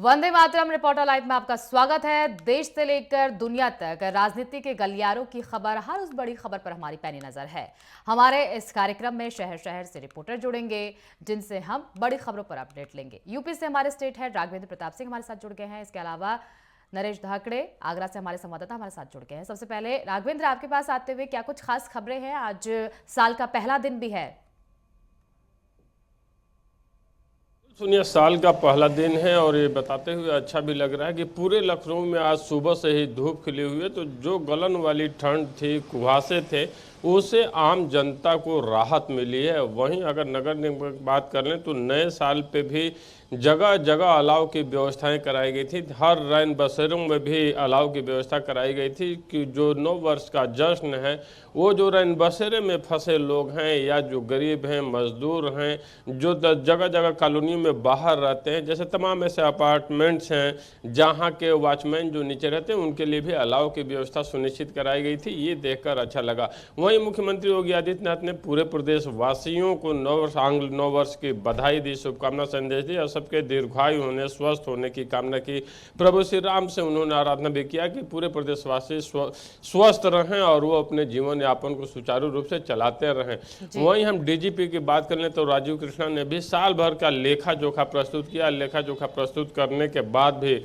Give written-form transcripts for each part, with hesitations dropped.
Vande Mataram reporter live में आपका स्वागत है। देश से लेकर दुनिया तक राजनीति के गलियारों की खबर, हर उस बड़ी खबर पर हमारी पैनी नजर है। हमारे इस कार्यक्रम में शहर शहर से रिपोर्टर जुड़ेंगे जिनसे हम बड़ी खबरों पर अपडेट लेंगे। यूपी से हमारे स्टेट हेड राघवेंद्र प्रताप सिंह हमारे साथ जुड़ गए हैं। इसके अलावा नरेश धाकड़े आगरा से हमारे संवाददाता हमारे साथ जुड़ गए हैं। सबसे पहले राघवेंद्र, आपके पास आते हुए क्या कुछ खास खबरें हैं? आज साल का पहला दिन भी है। सुनिए, साल का पहला दिन है और ये बताते हुए अच्छा भी लग रहा है कि पूरे लखनऊ में आज सुबह से ही धूप खिली हुई है। तो जो गलन वाली ठंड थी, कुहासे थे, उससे आम जनता को राहत मिली है। वहीं अगर नगर निगम की बात कर लें तो नए साल पे भी जगह जगह अलाव की व्यवस्थाएं कराई गई थी। हर रैन बसेरों में भी अलाव की व्यवस्था कराई गई थी कि जो 9 वर्ष का जश्न है, वो जो रैन बसेरे में फंसे लोग हैं या जो गरीब हैं, मजदूर हैं, जो जगह जगह कॉलोनियों में बाहर रहते हैं, जैसे तमाम ऐसे अपार्टमेंट्स हैं जहाँ के वॉचमैन जो नीचे रहते हैं, उनके लिए भी अलाव की व्यवस्था सुनिश्चित कराई गई थी। ये देखकर अच्छा लगा। वहीं मुख्यमंत्री योगी आदित्यनाथ ने पूरे प्रदेश वासियों को आंग्ल 9 वर्ष की बधाई दी, शुभकामना संदेश दी और सबके दीर्घायु होने, स्वस्थ होने की कामना की। प्रभु श्री राम से उन्होंने आराधना भी किया कि पूरे प्रदेशवासी स्वस्थ रहें और वो अपने जीवन यापन को सुचारू रूप से चलाते रहें। वहीं हम डीजीपी की बात कर लें तो राजीव कृष्णा ने भी साल भर का लेखा जोखा प्रस्तुत किया। लेखा जोखा प्रस्तुत करने के बाद भी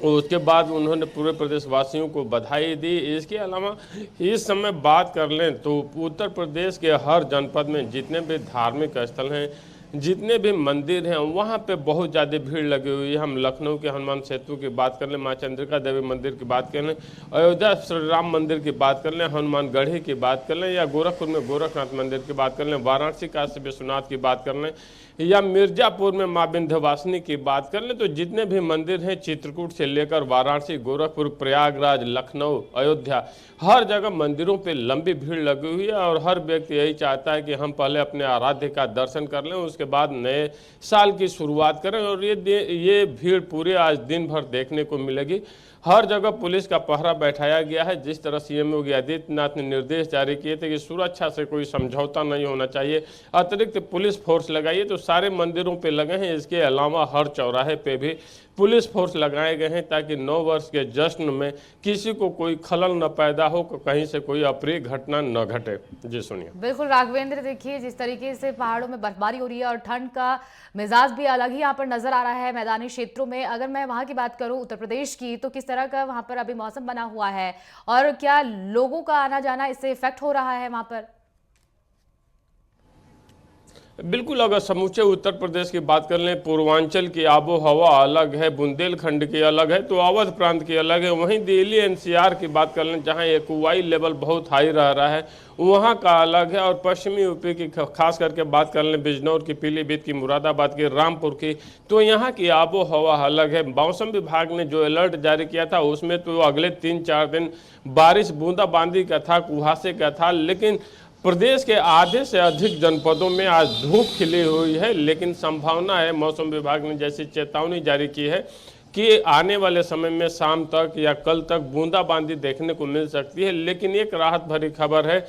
उसके बाद उन्होंने पूरे प्रदेशवासियों को बधाई दी। इसके अलावा इस समय बात कर लें तो उत्तर प्रदेश के हर जनपद में जितने भी धार्मिक स्थल हैं, जितने भी मंदिर हैं, वहाँ पे बहुत ज़्यादा भीड़ लगी हुई है। हम लखनऊ के हनुमान सेतु की बात कर लें, माँ चंद्रिका देवी मंदिर की बात कर लें, अयोध्या श्री राम मंदिर की बात कर लें, हनुमान गढ़ी की बात कर लें, या गोरखपुर में गोरखनाथ मंदिर की बात कर लें, वाराणसी काशी विश्वनाथ की बात कर लें, या मिर्जापुर में माँ विंध्यवासिनी की बात कर लें, तो जितने भी मंदिर हैं चित्रकूट से लेकर वाराणसी, गोरखपुर, प्रयागराज, लखनऊ, अयोध्या, हर जगह मंदिरों पे लंबी भीड़ लगी हुई है। और हर व्यक्ति यही चाहता है कि हम पहले अपने आराध्य का दर्शन कर लें, उसके बाद नए साल की शुरुआत करें। और ये भीड़ पूरे आज दिन भर देखने को मिलेगी। हर जगह पुलिस का पहरा बैठाया गया है। जिस तरह सीएम योगी आदित्यनाथ ने निर्देश जारी किए थे कि सुरक्षा से कोई समझौता नहीं होना चाहिए, अतिरिक्त पुलिस फोर्स लगाइए, तो सारे मंदिरों पे लगे हैं। इसके अलावा हर चौराहे पे भी पुलिस फोर्स लगाए गए हैं ताकि 9 वर्ष के जश्न में किसी को कोई खलल न पैदा हो, कहीं से कोई अप्रिय घटना न घटे। जी सुनिए। बिल्कुल राघवेंद्र, देखिए जिस तरीके से पहाड़ों में बर्फबारी हो रही है और ठंड का मिजाज भी अलग ही यहाँ पर नजर आ रहा है मैदानी क्षेत्रों में। अगर मैं वहाँ की बात करूँ उत्तर प्रदेश की, तो किस तरह का वहाँ पर अभी मौसम बना हुआ है और क्या लोगों का आना जाना इससे इफेक्ट हो रहा है वहाँ पर? बिल्कुल, अगर समूचे उत्तर प्रदेश की बात कर लें, पूर्वांचल की आबो हवा अलग है, बुंदेलखंड की अलग है, तो अवध प्रांत की अलग है। वहीं दिल्ली एनसीआर की बात कर लें, जहां एक्यूआई लेवल बहुत हाई रह रहा है, वहां का अलग है। और पश्चिमी यूपी की खास करके बात कर लें, बिजनौर की, पीलीभीत की, मुरादाबाद की, रामपुर की, तो यहाँ की आबो हवा अलग है। मौसम विभाग ने जो अलर्ट जारी किया था उसमें तो अगले 3-4 दिन बारिश बूंदाबांदी का था, कुहासे का था, लेकिन प्रदेश के आधे से अधिक जनपदों में आज धूप खिली हुई है। लेकिन संभावना है, मौसम विभाग ने जैसी चेतावनी जारी की है कि आने वाले समय में शाम तक या कल तक बूंदाबांदी देखने को मिल सकती है। लेकिन एक राहत भरी खबर है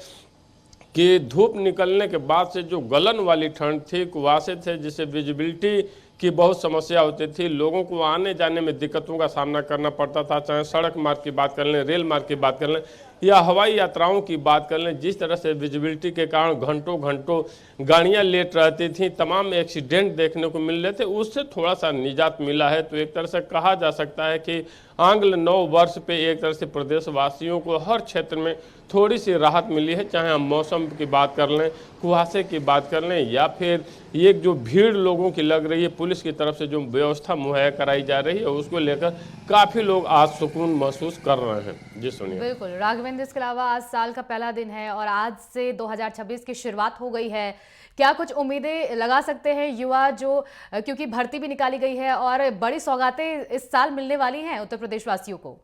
कि धूप निकलने के बाद से जो गलन वाली ठंड थी, कुहासे थे, जिससे विजिबिलिटी की बहुत समस्या होती थी, लोगों को आने जाने में दिक्कतों का सामना करना पड़ता था, चाहे सड़क मार्ग की बात कर लें, रेल मार्ग की बात कर लें या हवाई यात्राओं की बात कर लें। जिस तरह से विजिबिलिटी के कारण घंटों घंटों गाड़ियां लेट रहती थी, तमाम एक्सीडेंट देखने को मिल रहे थे, उससे थोड़ा सा निजात मिला है। तो एक तरह से कहा जा सकता है कि आंग्ल 9 वर्ष पे एक तरह से प्रदेशवासियों को हर क्षेत्र में थोड़ी सी राहत मिली है, चाहे हम मौसम की बात कर लें, कुहासे की बात कर लें, या फिर ये जो भीड़ लोगों की लग रही है, पुलिस की तरफ से जो व्यवस्था मुहैया कराई जा रही है, उसको लेकर काफ़ी लोग आज सुकून महसूस कर रहे हैं। जी सुनिए। बिल्कुल राघवेंद्र, इसके अलावा आज साल का पहला दिन है और आज से 2026 की शुरुआत हो गई है। क्या कुछ उम्मीदें लगा सकते हैं युवा, जो क्योंकि भर्ती भी निकाली गई है और बड़ी सौगातें इस साल मिलने वाली हैं उत्तर प्रदेश वासियों को?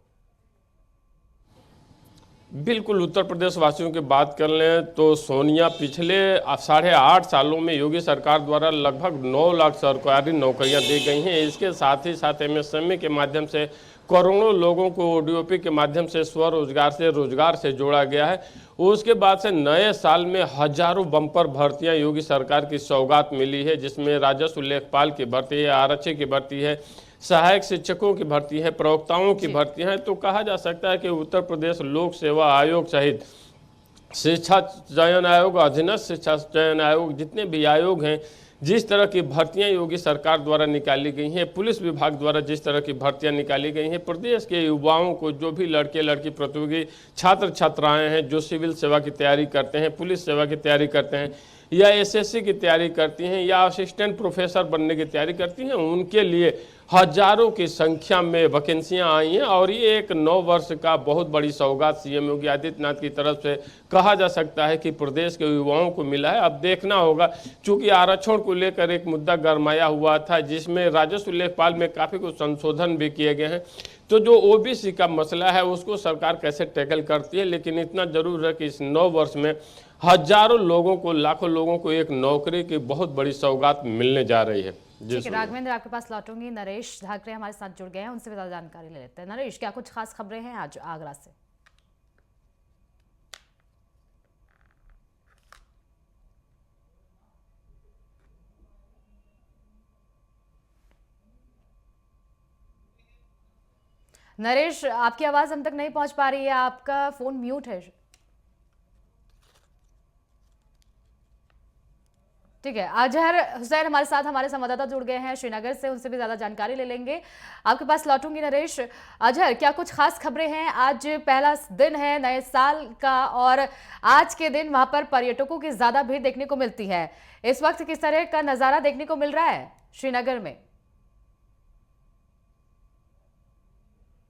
बिल्कुल, उत्तर प्रदेश वासियों की बात कर लें तो सोनिया, पिछले 8.5 सालों में योगी सरकार द्वारा लगभग 9 लाख सरकारी नौकरियां दी गई हैं। इसके साथ ही साथ एमएसएमई के माध्यम से करोड़ों लोगों को ओडीओपी के माध्यम से रोजगार से जोड़ा गया है। उसके बाद से नए साल में हजारों बम्पर भर्तियां योगी सरकार की सौगात मिली है, जिसमें राजस्व लेखपाल की भर्ती है, आरक्षी की भर्ती है, सहायक शिक्षकों की भर्ती है, प्रवक्ताओं की जी। भर्ती है, तो कहा जा सकता है कि उत्तर प्रदेश लोक सेवा आयोग सहित शिक्षा चयन आयोग, अधीनस्थ शिक्षा चयन आयोग, जितने भी आयोग हैं, जिस तरह की भर्तियां योगी सरकार द्वारा निकाली गई हैं, पुलिस विभाग द्वारा जिस तरह की भर्तियां निकाली गई हैं, प्रदेश के युवाओं को, जो भी लड़के लड़की प्रतियोगी छात्र छात्राएं हैं, जो सिविल सेवा की तैयारी करते हैं, पुलिस सेवा की तैयारी करते हैं, या एसएससी की तैयारी करती हैं, या असिस्टेंट प्रोफेसर बनने की तैयारी करती हैं, उनके लिए हजारों की संख्या में वैकेंसियां आई हैं। और ये एक 9 वर्ष का बहुत बड़ी सौगात सीएम योगी आदित्यनाथ की तरफ से कहा जा सकता है कि प्रदेश के युवाओं को मिला है। अब देखना होगा, चूंकि आरक्षण को लेकर एक मुद्दा गरमाया हुआ था, जिसमें राजस्व लेखपाल में काफ़ी कुछ संशोधन भी किए गए हैं, तो जो ओबीसी का मसला है उसको सरकार कैसे टैकल करती है। लेकिन इतना जरूर है कि इस 9 वर्ष में हजारों लोगों को, लाखों लोगों को एक नौकरी की बहुत बड़ी सौगात मिलने जा रही है। ठीक है राघवेंद्र, आपके पास लौटूंगी। नरेश धाकरे हमारे साथ जुड़ गए हैं, उनसे ज्यादा जानकारी ले लेते हैं। नरेश, क्या कुछ खास खबरें हैं आज आगरा से? नरेश, आपकी आवाज हम तक नहीं पहुंच पा रही है, आपका फोन म्यूट है। ठीक है, अजहर हुसैन हमारे साथ, हमारे संवाददाता जुड़ गए हैं श्रीनगर से, उनसे भी ज्यादा जानकारी ले लेंगे। आपके पास लौटूंगी नरेश। अजहर, क्या कुछ खास खबरें हैं? आज पहला दिन है नए साल का और आज के दिन वहां पर पर्यटकों की ज्यादा भीड़ देखने को मिलती है। इस वक्त किस तरह का नजारा देखने को मिल रहा है श्रीनगर में?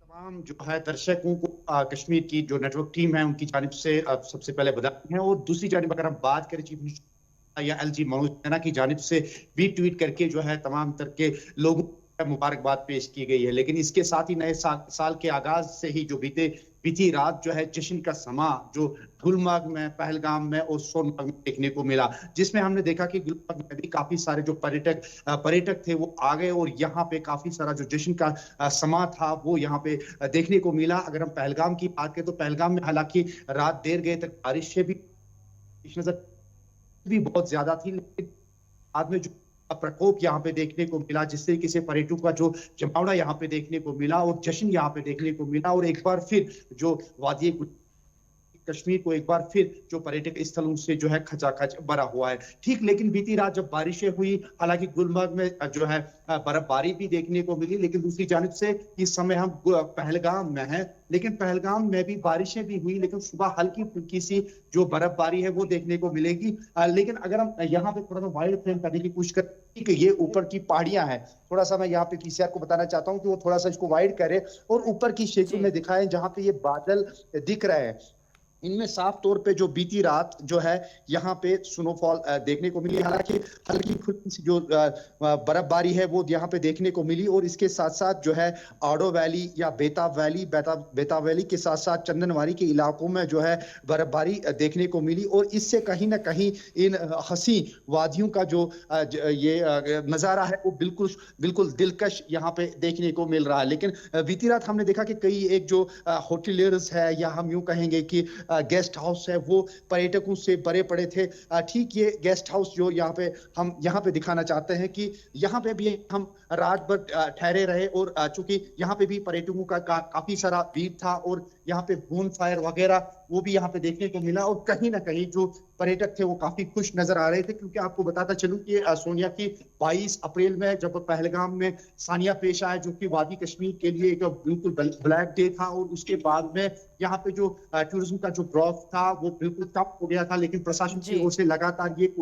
तमाम जो है दर्शकों को कश्मीर की जो नेटवर्क टीम है उनकी जानिब से सबसे पहले बधाई है। और दूसरी जानिब अगर हम बात करें चीफ मिनिस्टर या एलजी मनोज सिन्हा की जानिब से भी ट्वीट करके जो है तमाम तरह के लोगों को मुबारकबाद पेश की गई है। लेकिन इसके साथ ही नए साल के आगाज से ही जो बीती रात जो है जश्न का समा जो गुलमर्ग में, पहलगाम में और सोनमर्ग में देखने को मिला, जिसमें हमने देखा कि गुलमर्ग में भी काफी सारे जो पर्यटक थे वो आ गए और यहाँ पे काफी सारा जो जश्न का समा था वो यहाँ पे देखने को मिला। अगर हम पहलगाम की बात करें तो पहलगाम में हालांकि रात देर गए तक बारिशें भी बहुत ज्यादा थी, लेकिन बाद में जो प्रकोप यहाँ पे देखने को मिला, जिस तरीके से पर्यटकों का जो जमावड़ा यहाँ पे देखने को मिला और जश्न यहाँ पे देखने को मिला, और एक बार फिर जो वादी कश्मीर को एक बार फिर जो पर्यटक स्थलों से जो है खचाखच भरा हुआ है। ठीक, लेकिन बीती रात जब बारिशें हुई, हालांकि गुलमर्ग में जो है बर्फबारी भी देखने को मिली, लेकिन दूसरी जानिब से इस समय हम पहलगाम में हैं, लेकिन पहलगाम में भी बारिशें भी हुई, लेकिन सुबह हल्की फुल्की सी जो बर्फबारी है वो देखने को मिलेगी। लेकिन अगर हम यहाँ पे थोड़ा सा वाइड फ्रेम करने की कोशिश करें कि ये ऊपर की पहाड़ियां हैं, थोड़ा सा मैं यहाँ पे पीसीआर को बताना चाहता हूँ कि वो थोड़ा सा इसको वाइड करे और ऊपर की क्षेत्र में दिखाएं जहां पे ये बादल दिख रहे हैं। इनमें साफ तौर पे जो बीती रात जो है यहाँ पे स्नोफॉल देखने को मिली, हालांकि हल्की फुल्की जो बर्फबारी है वो यहाँ पे देखने को मिली। और इसके साथ साथ जो है आडो वैली या बेताब वैली के साथ साथ चंदनवारी के इलाकों में जो है बर्फबारी देखने को मिली। और इससे कहीं ना कहीं इन हंसी वादियों का जो ये नज़ारा है वो बिल्कुल दिलकश यहाँ पे देखने को मिल रहा है। लेकिन बीती रात हमने देखा कि कई एक जो होटलियर्स है या हम यूं कहेंगे कि गेस्ट हाउस है वो पर्यटकों से भरे पड़े थे। ठीक, ये गेस्ट हाउस जो हम यहाँ पे दिखाना चाहते हैं कि यहाँ पे भी हम रात भर ठहरे रहे और चूंकि यहाँ पे भी पर्यटकों का काफी सारा भीड़ था और यहाँ पे बोन फायर वगैरह वो भी यहाँ पे देखने को मिला। और कहीं ना कहीं जो पर्यटक थे वो काफी खुश नजर आ रहे थे, क्योंकि आपको बताता चलूं कि सोनिया की 22 अप्रैल में जब पहलगाम में सानिया पेश आया, जो कि वादी कश्मीर के लिए एक बिल्कुल ब्लैक डे था, और उसके बाद में यहाँ पे जो टूरिज्म का जो ग्रोथ था वो बिल्कुल कम हो गया था। लेकिन प्रशासन की ओर से लगातार ये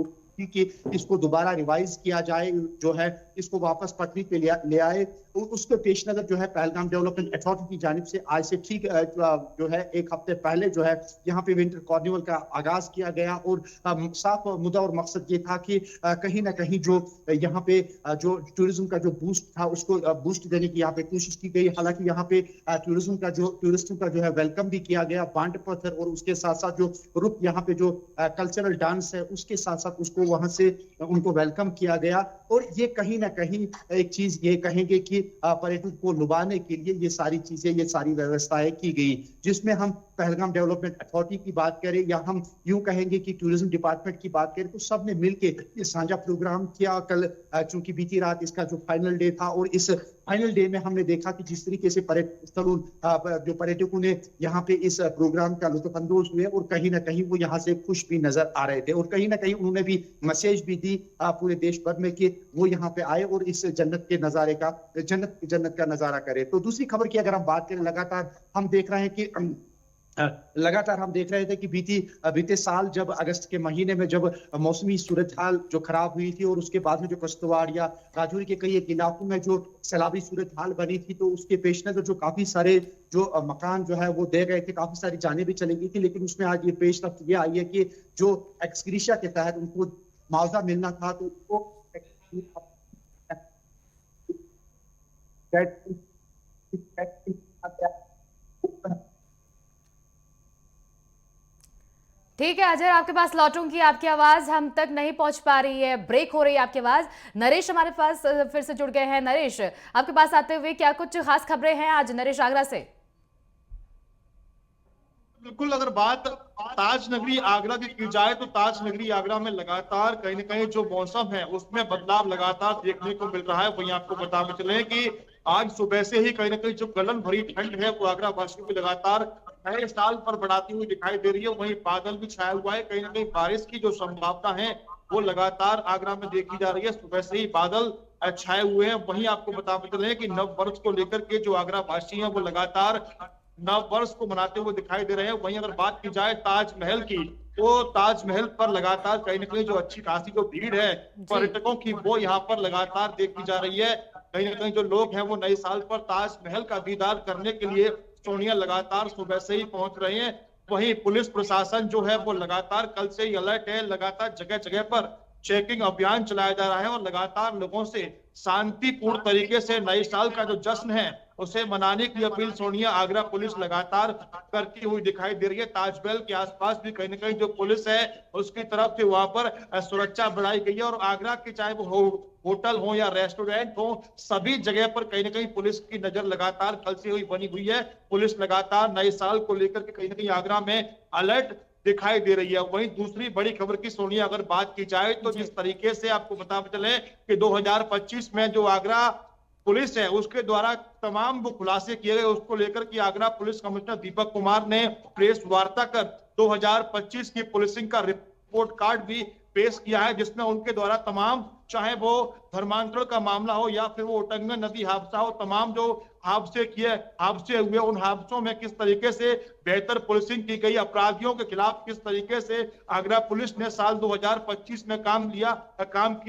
कि इसको दोबारा रिवाइज किया जाए, जो है इसको वापस पटरी पे ले आए। और उसके पेश नजर जो है पहलगाम डेवलपमेंट अथॉरिटी की जानिब से आज से ठीक जो है एक हफ्ते पहले जो है यहाँ पे विंटर कार्निवल का आगाज किया गया। और साफ मुद्दा और मकसद ये था कि कहीं ना कहीं जो यहाँ पे जो टूरिज्म का जो बूस्ट था उसको बूस्ट देने की यहाँ पे कोशिश की गई। हालांकि यहाँ पे टूरिस्टों का जो है वेलकम भी किया गया, बांट पत्थर और उसके साथ साथ जो रुक यहाँ पे जो कल्चरल डांस है उसके साथ साथ उसको वहां से उनको वेलकम किया गया। और ये कहीं ना कहीं एक चीज ये कहेंगे कि पर्यटन को लुभाने के लिए ये सारी चीजें, ये सारी व्यवस्थाएं की गई, जिसमें हम पहलगाम डेवलपमेंट अथॉरिटी की बात करें या हम यूं कहेंगे कि टूरिज्म डिपार्टमेंट की बात करें, तो सबने मिलकर ये साझा प्रोग्राम किया। कल चूंकि बीती रात इसका जो फाइनल डे था और इस फाइनल डे में हमने देखा कि जिस तरीके से पर्यटन स्थलों जो पर्यटकों ने यहाँ पे इस प्रोग्राम का लुत्फानंदोज हुए और कहीं ना कहीं वो यहाँ से खुश भी नजर आ रहे थे और कहीं ना कहीं उन्होंने भी मैसेज भी दी पूरे देश भर में कि वो यहाँ पे आए और इस जन्नत का नजारा करे। तो दूसरी खबर की अगर हम बात करें, लगातार हम देख रहे हैं कि लगातार हम देख रहे थे कि बीते साल जब अगस्त के महीने में जब मौसमी सूरत हाल जो खराब हुई थी और उसके बाद में जो किश्तवाड़ या राजौरी के कई एक इलाकों में जो सैलाबी सूरत हाल बनी थी, तो उसके पेश नजर जो काफी सारे जो मकान जो है वो दे गए थे, काफी सारी जानें भी चली गई थी। लेकिन उसमें आज ये पेशरफ्त ये आई है कि जो एक्सग्रीशिया के तहत उनको मुआवजा मिलना था तो उनको ठीक है अजय, आपके पास लौटूंगी। आपकी आवाज हम तक नहीं पहुंच पा रही है, ब्रेक हो रही है आपकी आवाज। नरेश हमारे पास फिर से जुड़ गए हैं। नरेश, आपके पास आते हुए क्या कुछ खास खबरें हैं आज नरेश आगरा से? बिल्कुल, अगर बात ताज नगरी आगरा की जाए तो ताज नगरी आगरा में लगातार कहीं न कहीं जो मौसम है उसमें बदलाव लगातार देखने को मिल रहा है। वहीं आपको बताते चले कि आज सुबह से ही कहीं न कहीं जो गलन भरी ठंड है वो आगरा वासियों को लगातार नए साल पर बढ़ाती हुई दिखाई दे रही है। वहीं बादल भी छाया हुआ है, कहीं न कहीं बारिश की जो संभावना है वो लगातार आगरा में देखी जा रही है। सुबह से ही बादल छाए हुए हैं। वहीं आपको बताते चले कि नव वर्ष को लेकर के जो आगरा वासी हैं वो लगातार नव वर्ष को मनाते हुए दिखाई दे रहे हैं। वहीं अगर बात की जाए ताजमहल की, तो ताजमहल पर लगातार कहीं न कहीं जो अच्छी खासी जो भीड़ है पर्यटकों की वो यहाँ पर लगातार देखी जा रही है। कहीं न कहीं जो लोग हैं वो नए साल पर ताजमहल का दीदार करने के लिए सोनिया लगातार सुबह से ही पहुंच रहे हैं। वहीं पुलिस प्रशासन जो है वो लगातार कल से ही अलर्ट है, लगातार जगह जगह पर चेकिंग अभियान चलाया जा रहा है और लगातार लोगों से शांतिपूर्ण तरीके से नए साल का जो जश्न है उसे मनाने की अपील सोनिया आगरा पुलिस लगातार करती हुई दिखाई दे रही है। ताजमहल के आसपास भी कहीं न कहीं जो पुलिस है उसकी तरफ से वहां पर सुरक्षा बढ़ाई गई है और आगरा के चाहे वो होटल हो या रेस्टोरेंट हो, सभी जगह पर कहीं न कहीं पुलिस की नजर लगातार कल से हुई बनी हुई है। पुलिस लगातार नए साल को लेकर के कहीं न कहीं आगरा में अलर्ट दिखाई दे रही है। वहीं दूसरी बड़ी खबर की सोनिया अगर बात की जाए तो जिस तरीके से आपको बता चले कि 2025 में जो आगरा पुलिस है उसके द्वारा तमाम वो खुलासे किए गए, उसको लेकर के आगरा पुलिस कमिश्नर दीपक कुमार ने प्रेस वार्ता कर 2025 की पुलिसिंग का रिपोर्ट कार्ड भी पेश किया है, जिसमें उनके द्वारा तमाम चाहे वो धर्मांतरण का मामला हो या फिर वो उटंगन नदी हादसा हो, तमाम जो हादसे हुए उन हादसों में किस तरीके से बेहतर पुलिसिंग की गई, अपराधियों के खिलाफ किस तरीके से आगरा पुलिस ने साल 2025 में काम किया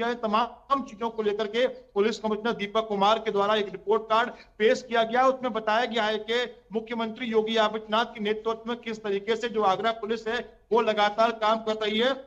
है, तमाम चीजों को लेकर के पुलिस कमिश्नर दीपक कुमार के द्वारा एक रिपोर्ट कार्ड पेश किया गया। उसमें बताया गया है कि मुख्यमंत्री योगी आदित्यनाथ के नेतृत्व में किस तरीके से जो आगरा पुलिस है वो लगातार काम कर रही है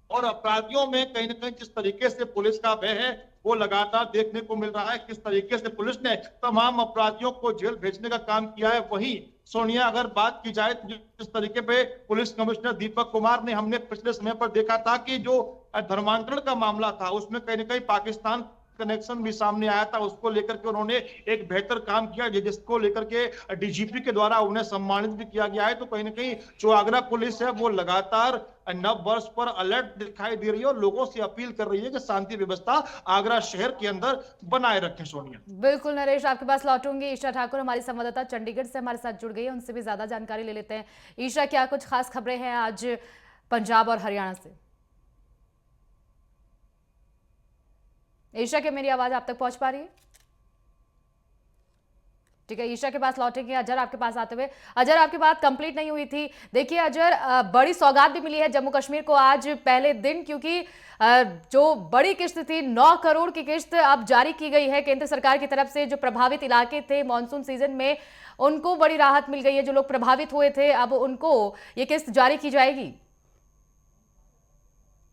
और अपराधियों में कहीं न कहीं जिस तरीके से पुलिस का भय है वो लगातार देखने को मिल रहा है। किस तरीके से पुलिस ने तमाम अपराधियों को जेल भेजने का काम किया है। वहीं सोनिया अगर बात की जाए तो जिस तरीके पे पुलिस कमिश्नर दीपक कुमार ने हमने पिछले समय पर देखा था कि जो धर्मांतरण का मामला था उसमें कहीं न कहीं पाकिस्तान कनेक्शन भी सामने आया था, उसको लेकर के उन्होंने एक बेहतर काम किया जिसको लेकर के डीजीपी के द्वारा उन्हें सम्मानित भी किया गया है। तो कहीं ना कहीं जो आगरा पुलिस है वो लगातार नव वर्ष पर अलर्ट दिखाई दे रही है और लोगों से अपील कर रही है कि शांति व्यवस्था आगरा शहर के अंदर बनाए रखें। सोनिया, बिल्कुल नरेश, आपके पास लौटूंगी। ईशा ठाकुर हमारी संवाददाता चंडीगढ़ से हमारे साथ जुड़ गई है, उनसे भी ज्यादा जानकारी ले लेते हैं। ईशा, क्या कुछ खास खबरें हैं आज पंजाब और हरियाणा से? ईशा, के मेरी आवाज आप तक पहुंच पा रही है? ठीक है, ईशा के पास लौटेंगे। अजर, आपके पास आते हुए। अजर, आपकी बात कंप्लीट नहीं हुई थी। देखिए अजर, बड़ी सौगात भी मिली है जम्मू कश्मीर को आज पहले दिन, क्योंकि जो बड़ी किस्त थी 9 करोड़ की किस्त अब जारी की गई है केंद्र सरकार की तरफ से। जो प्रभावित इलाके थे मॉनसून सीजन में उनको बड़ी राहत मिल गई है। जो लोग प्रभावित हुए थे अब उनको ये किस्त जारी की जाएगी।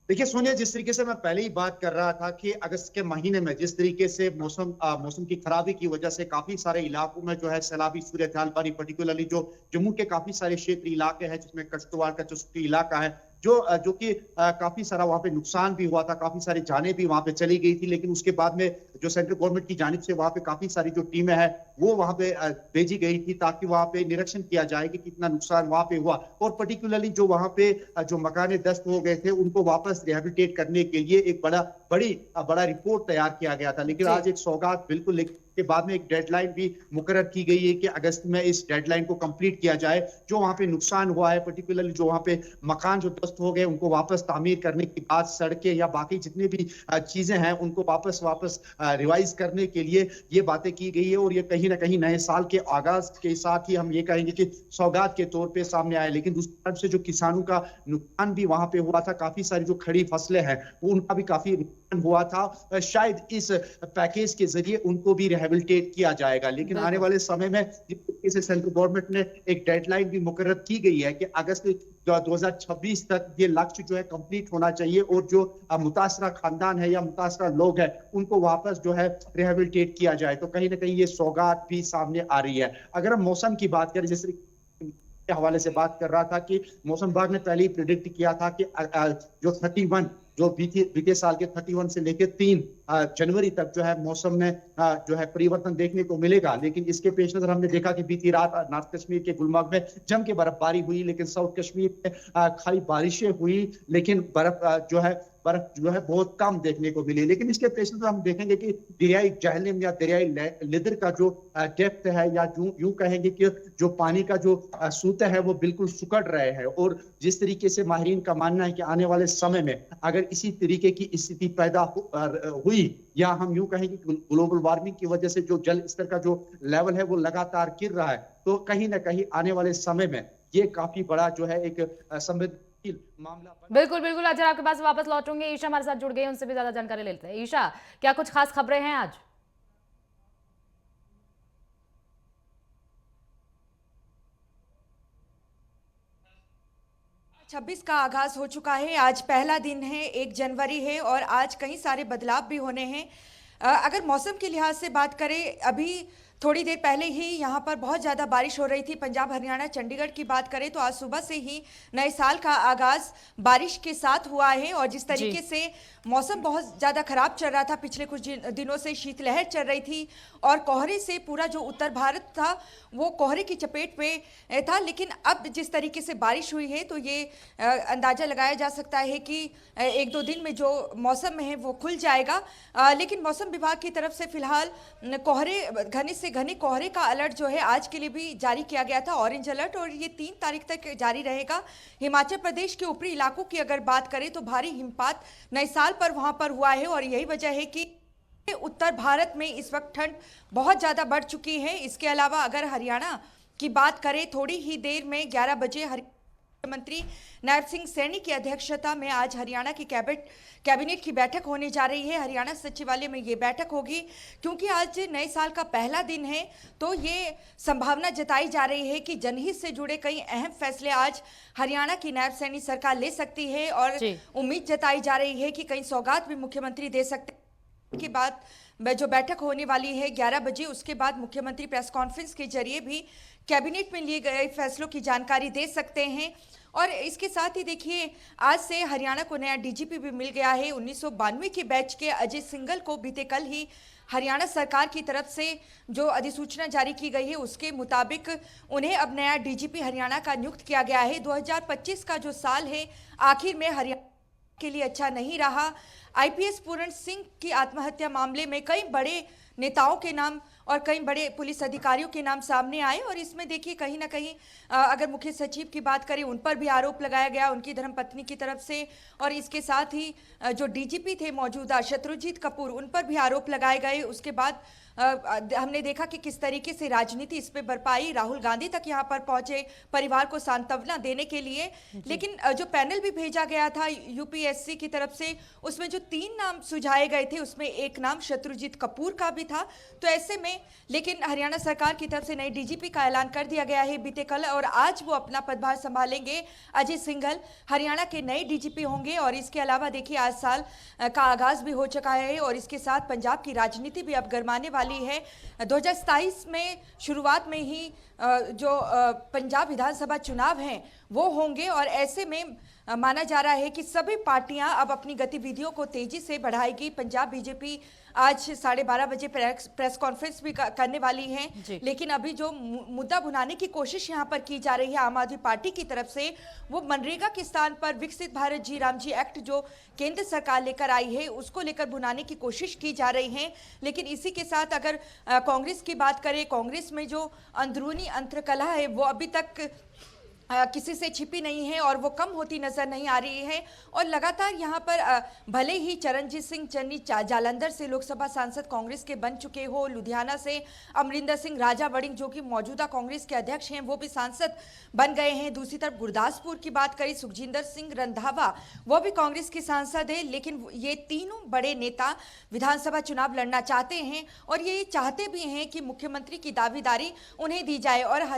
देखिए सोनिया, जिस तरीके से मैं पहले ही बात कर रहा था कि अगस्त के महीने में जिस तरीके से मौसम की खराबी की वजह से काफी सारे इलाकों में जो है सैलाबी सूरत हाल बनी, पर्टिकुलरली जो जम्मू के काफी सारे क्षेत्र इलाके हैं जिसमें किश्तवाड़ का चुस्ती इलाका है जो कि काफी सारा वहां पे नुकसान भी हुआ था, काफी सारी जानें भी वहां पे चली गई थी। लेकिन उसके बाद में जो सेंट्रल गवर्नमेंट की जानिब से वहां पे काफी सारी जो टीमें हैं वो वहां पे भेजी गई थी ताकि वहां पे निरीक्षण किया जाए कि कितना नुकसान वहां पे हुआ और पर्टिकुलरली जो वहां पे जो मकाने दस्त हो गए थे उनको वापस रिहेबिलिटेट करने के लिए एक बड़ा रिपोर्ट तैयार किया गया था। लेकिन आज एक सौगात बिल्कुल के बाद में एक डेडलाइन भी मुकर्रर की गई है कि अगस्त में इस डेडलाइन को कंप्लीट किया जाए। जो वहां पे नुकसान हुआ है, पर्टिकुलरली जो वहां पे मकान जो ध्वस्त हो गए, उनको वापस तामीर करने के बाद सड़कें या बाकी जितने भी चीजें हैं उनको वापस रिवाइज करने के लिए ये बातें की गई है। और ये कहीं ना कहीं नए साल के आगाज के साथ ही हम ये कहेंगे कि सौगात के तौर पे सामने आए। लेकिन दूसरी तरफ से जो किसानों का नुकसान भी वहां पे हुआ था, काफी सारी जो खड़ी फसलें हैं उनका भी काफी नुकसान हुआ था, शायद इस पैकेज के जरिए उनको भी रिहेबिलिटेट किया जाएगा। लेकिन आने वाले समय में जिस सेंट्रल गवर्नमेंट ने एक डेडलाइन भी मुकर्रर की गई है कि अगस्त 2026 तक ये लक्ष्य जो है कंप्लीट होना चाहिए और जो मुतासरा खानदान है या मुतासरा लोग हैं उनको वापस जो है रिहेबिलिटेट किया जाए। तो कहीं ना कहीं ये सौगात भी सामने आ रही है। अगर हम मौसम की बात करें, जैसे के हवाले से बात कर रहा था कि मौसम विभाग ने पहले ही प्रिडिक्ट किया था कि जो 31 जो बीते साल के 31 से लेकर 3 जनवरी तक जो है मौसम में जो है परिवर्तन देखने को मिलेगा। लेकिन इसके पेश नजर हमने देखा कि बीती रात नॉर्थ कश्मीर के गुलमर्ग में जम के बर्फबारी हुई, लेकिन साउथ कश्मीर में खाली बारिशें हुई, लेकिन बर्फ जो है बहुत कम देखने को मिली। लेकिन इसके पेश नजर हम देखेंगे कि दरियाई जहलम या दरियाई लिदर का जो डेप्थ है, या यूं कहेंगे कि जो पानी का जो सूत है वो बिल्कुल सुकड़ रहे हैं। और जिस तरीके से माहिरीन का मानना है कि आने वाले समय में अगर इसी तरीके की स्थिति पैदा हुई, या हम यूं कहेंगे कि ग्लोबल वार्मिंग की वजह से जो जल स्तर का जो लेवल है वो लगातार गिर रहा है, तो कहीं ना कहीं आने वाले समय में ये काफी बड़ा जो है एक संवेदनशील मामला। बिल्कुल बिल्कुल, अजहर आपके पास वापस लौटूंगे। ईशा हमारे साथ जुड़ गई, उनसे भी ज्यादा जानकारी लेते हैं। ईशा, क्या कुछ खास खबरें हैं आज? 26 का आगाज हो चुका है। आज पहला दिन है, 1 जनवरी है और आज कई सारे बदलाव भी होने हैं। अगर मौसम के लिहाज से बात करें, अभी थोड़ी देर पहले ही यहाँ पर बहुत ज़्यादा बारिश हो रही थी। पंजाब, हरियाणा, चंडीगढ़ की बात करें तो आज सुबह से ही नए साल का आगाज बारिश के साथ हुआ है। और जिस तरीके से मौसम बहुत ज़्यादा खराब चल रहा था, पिछले कुछ दिनों से शीतलहर चल रही थी और कोहरे से पूरा जो उत्तर भारत था वो कोहरे की चपेट में था। लेकिन अब जिस तरीके से बारिश हुई है तो ये अंदाज़ा लगाया जा सकता है कि 1-2 दिन में जो मौसम है वो खुल जाएगा। लेकिन मौसम विभाग की तरफ से फिलहाल कोहरे, घने से घने कोहरे का अलर्ट जो है आज के लिए भी जारी किया गया था, ऑरेंज अलर्ट, और ये 3 तारीख तक जारी रहेगा। हिमाचल प्रदेश के ऊपरी इलाकों की अगर बात करें तो भारी हिमपात नए साल पर वहां पर हुआ है और यही वजह है कि उत्तर भारत में इस वक्त ठंड बहुत ज़्यादा बढ़ चुकी है। इसके अलावा अगर हरियाणा की बात करें, थोड़ी ही देर में 11 बजे मुख्यमंत्री नायब सिंह सैनी की अध्यक्षता में आज हरियाणा की कैबिनेट की बैठक होने जा रही है। हरियाणा सचिवालय में ये बैठक होगी क्योंकि आज नए साल का पहला दिन है, तो ये संभावना जताई जा रही है कि जनहित से जुड़े कई अहम फैसले आज हरियाणा की नायब सैनी सरकार ले सकती है और उम्मीद जताई जा रही है कि कई सौगात भी मुख्यमंत्री दे सकते हैं। के बाद जो बैठक होने वाली है 11 बजे, उसके बाद मुख्यमंत्री प्रेस कॉन्फ्रेंस के जरिए भी कैबिनेट में लिए गए फैसलों की जानकारी दे सकते हैं। और इसके साथ ही देखिए, आज से हरियाणा को नया डीजीपी भी मिल गया है। 1992 के बैच के अजय सिंघल को बीते कल ही हरियाणा सरकार की तरफ से जो अधिसूचना जारी की गई है उसके मुताबिक उन्हें अब नया डीजीपी हरियाणा का नियुक्त किया गया है। 2025 का जो साल है आखिर में हरियाणा के लिए अच्छा नहीं रहा। आईपीएस पूरण सिंह की आत्महत्या मामले में कई बड़े नेताओं के नाम और कई बड़े पुलिस अधिकारियों के नाम सामने आए और इसमें देखिए कहीं ना कहीं अगर मुख्य सचिव की बात करें, उन पर भी आरोप लगाया गया उनकी धर्मपत्नी की तरफ से, और इसके साथ ही जो डीजीपी थे मौजूदा शत्रुजीत कपूर, उन पर भी आरोप लगाए गए। उसके बाद हमने देखा कि किस तरीके से राजनीति इस पे बरपाई, राहुल गांधी तक यहाँ पर पहुंचे परिवार को सांत्वना देने के लिए। लेकिन जो पैनल भी भेजा गया था यूपीएससी की तरफ से, उसमें जो 3 नाम सुझाए गए थे उसमें एक नाम शत्रुजीत कपूर का भी था। तो ऐसे में लेकिन हरियाणा सरकार की तरफ से नए डीजीपी का ऐलान कर दिया गया है बीते कल, और आज वो अपना पदभार संभालेंगे। अजय सिंघल हरियाणा के नए डीजीपी होंगे। और इसके अलावा देखिए आज साल का आगाज भी हो चुका है और इसके साथ पंजाब की राजनीति भी अब गरमाने वाली है। 2027 में शुरुआत में ही जो पंजाब विधानसभा चुनाव हैं वो होंगे और ऐसे में माना जा रहा है कि सभी पार्टियां अब अपनी गतिविधियों को तेजी से बढ़ाएगी। पंजाब बीजेपी आज 12:30 बजे प्रेस कॉन्फ्रेंस भी करने वाली है, लेकिन अभी जो मुद्दा भुनाने की कोशिश यहां पर की जा रही है आम आदमी पार्टी की तरफ से, वो मनरेगा के स्थान पर विकसित भारत जी राम जी एक्ट जो केंद्र सरकार लेकर आई है उसको लेकर भुनाने की कोशिश की जा रही है। लेकिन इसी के साथ अगर कांग्रेस की बात करें, कांग्रेस में जो अंदरूनी अंतर्कलह है वो अभी तक किसी से छिपी नहीं है और वो कम होती नजर नहीं आ रही है। और लगातार यहाँ पर भले ही चरणजीत सिंह चन्नी जालंधर से लोकसभा सांसद कांग्रेस के बन चुके हो, लुधियाना से अमरिंदर सिंह राजा वड़िंग जो कि मौजूदा कांग्रेस के अध्यक्ष हैं वो भी सांसद बन गए हैं। दूसरी तरफ गुरदासपुर की बात करें, सुखजिंदर सिंह रंधावा वो भी कांग्रेस के सांसद है, लेकिन ये तीनों बड़े नेता विधानसभा चुनाव लड़ना चाहते हैं और ये चाहते भी हैं कि मुख्यमंत्री की दावेदारी उन्हें दी जाए। और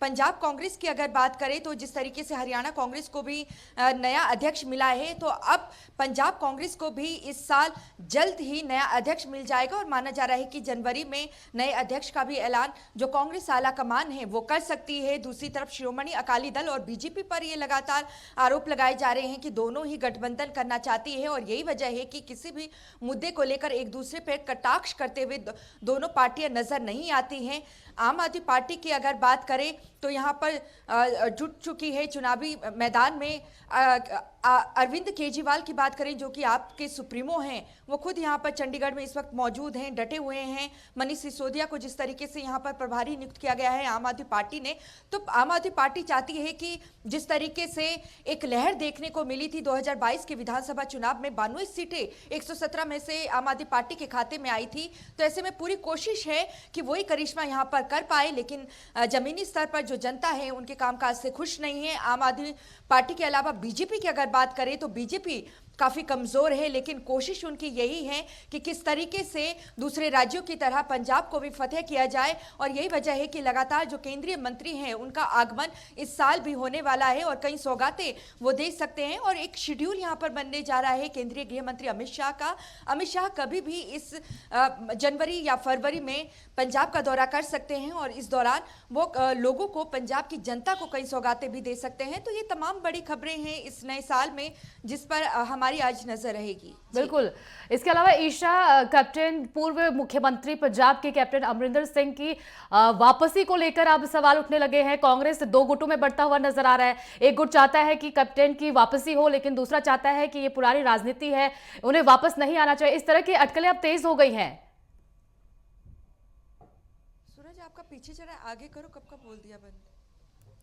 पंजाब कांग्रेस की अगर बात करें तो जिस तरीके से हरियाणा कांग्रेस को भी नया अध्यक्ष मिला है, तो अब पंजाब कांग्रेस को भी इस साल जल्द ही नया अध्यक्ष मिल जाएगा और माना जा रहा है कि जनवरी में नए अध्यक्ष का भी ऐलान जो कांग्रेस आला कमान है वो कर सकती है। दूसरी तरफ श्रोमणी अकाली दल और बीजेपी पर ये लगातार आरोप लगाए जा रहे हैं कि दोनों ही गठबंधन करना चाहती है और यही वजह है कि किसी भी मुद्दे को लेकर एक दूसरे पर कटाक्ष करते हुए दोनों पार्टियां नजर नहीं आती हैं। आम आदमी पार्टी की अगर बात करें तो यहाँ पर जुट चुकी है चुनावी मैदान में अरविंद केजरीवाल की बात करें जो कि आपके सुप्रीमो हैं, वो खुद यहाँ पर चंडीगढ़ में इस वक्त मौजूद हैं, डटे हुए हैं। मनीष सिसोदिया को जिस तरीके से यहाँ पर प्रभारी नियुक्त किया गया है आम आदमी पार्टी ने, तो आम आदमी पार्टी चाहती है कि जिस तरीके से एक लहर देखने को मिली थी 2022 के विधानसभा चुनाव में 92 सीटें 117 में से आम आदमी पार्टी के खाते में आई थी, तो ऐसे में पूरी कोशिश है कि वही करिश्मा यहाँ पर कर पाए। लेकिन जमीनी स्तर पर जो जनता है उनके कामकाज से खुश नहीं है। आम आदमी पार्टी के अलावा बीजेपी की अगर बात करें तो बीजेपी काफी कमजोर है, लेकिन कोशिश उनकी यही है कि किस तरीके से दूसरे राज्यों की तरह पंजाब को भी फतेह किया जाए। और यही वजह है कि लगातार जो केंद्रीय मंत्री हैं उनका आगमन इस साल भी होने वाला है और कई सौगातें वो दे सकते हैं। और एक शेड्यूल यहाँ पर बनने जा रहा है केंद्रीय गृह मंत्री अमित शाह का। अमित शाह कभी भी इस जनवरी या फरवरी में पंजाब का दौरा कर सकते हैं और इस दौरान वो लोगों को, पंजाब की जनता को कई सौगातें भी दे सकते हैं। तो ये तमाम बड़ी खबरें हैं इस नए साल में जिस पर हमारी आज नजर रहेगी। बिल्कुल। इसके अलावा ईशा, कैप्टन पूर्व मुख्यमंत्री पंजाब के कैप्टन अमरिंदर सिंह की वापसी को लेकर अब सवाल उठने लगे हैं। कांग्रेस दो गुटों में बढ़ता हुआ नजर आ रहा है। एक गुट चाहता है कि कैप्टन की वापसी हो, लेकिन दूसरा चाहता है कि ये पुरानी राजनीति है, उन्हें वापस नहीं आना चाहिए। इस तरह की अटकलें अब तेज हो गई हैं। सूरज आपका पीछे जरा आगे करो, कब कब बोल दिया बंद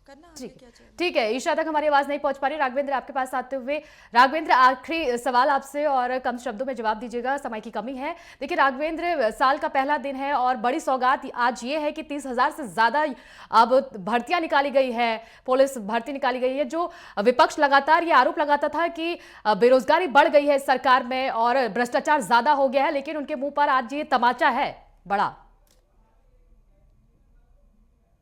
करना, आगे क्या चाहिए? ठीक है, ईशा तक हमारी आवाज नहीं पहुंच पा रही। राघवेंद्र आपके पास आते हुए, राघवेंद्र आखिरी सवाल आपसे और कम शब्दों में जवाब दीजिएगा, समय की कमी है। देखिए राघवेंद्र, साल का पहला दिन है और बड़ी सौगात आज ये है कि 30,000 से ज्यादा अब भर्तियां निकाली गई है, पुलिस भर्ती निकाली गई है। जो विपक्ष लगातार ये आरोप लगाता था कि बेरोजगारी बढ़ गई है सरकार में और भ्रष्टाचार ज्यादा हो गया है, लेकिन उनके मुंह पर आज ये तमाचा है बड़ा।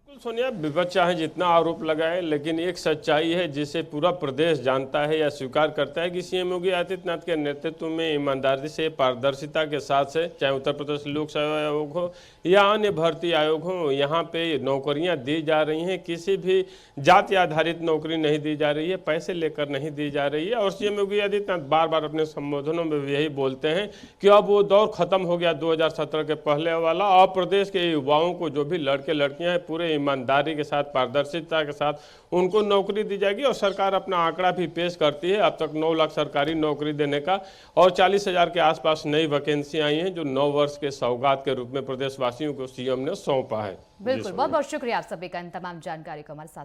सोनिया, विपक्ष चाहे जितना आरोप लगाए, लेकिन एक सच्चाई है जिसे पूरा प्रदेश जानता है या स्वीकार करता है कि सीएम योगी आदित्यनाथ के नेतृत्व में ईमानदारी से, पारदर्शिता के साथ से, चाहे उत्तर प्रदेश लोक सेवा आयोग हो या अन्य भर्ती आयोग हो, यहाँ पे नौकरियाँ दी जा रही हैं। किसी भी जाति आधारित नौकरी नहीं दी जा रही है, पैसे लेकर नहीं दी जा रही है। और सीएम योगी आदित्यनाथ बार बार अपने संबोधनों में यही बोलते हैं कि अब वो दौर खत्म हो गया 2017 के पहले वाला। और प्रदेश के युवाओं को, जो भी लड़के लड़कियां हैं, पूरे ईमानदारी के साथ, पारदर्शिता के साथ उनको नौकरी दी जाएगी। और सरकार अपना आंकड़ा भी पेश करती है, अब तक 9 लाख सरकारी नौकरी देने का और 40,000 के आसपास नई वैकेंसी आई हैं, जो 9 वर्ष के सौगात के रूप में प्रदेशवासियों को सीएम ने सौंपा है। बिल्कुल, बहुत बहुत शुक्रिया आप सभी का इन तमाम जानकारी को हमारे साथ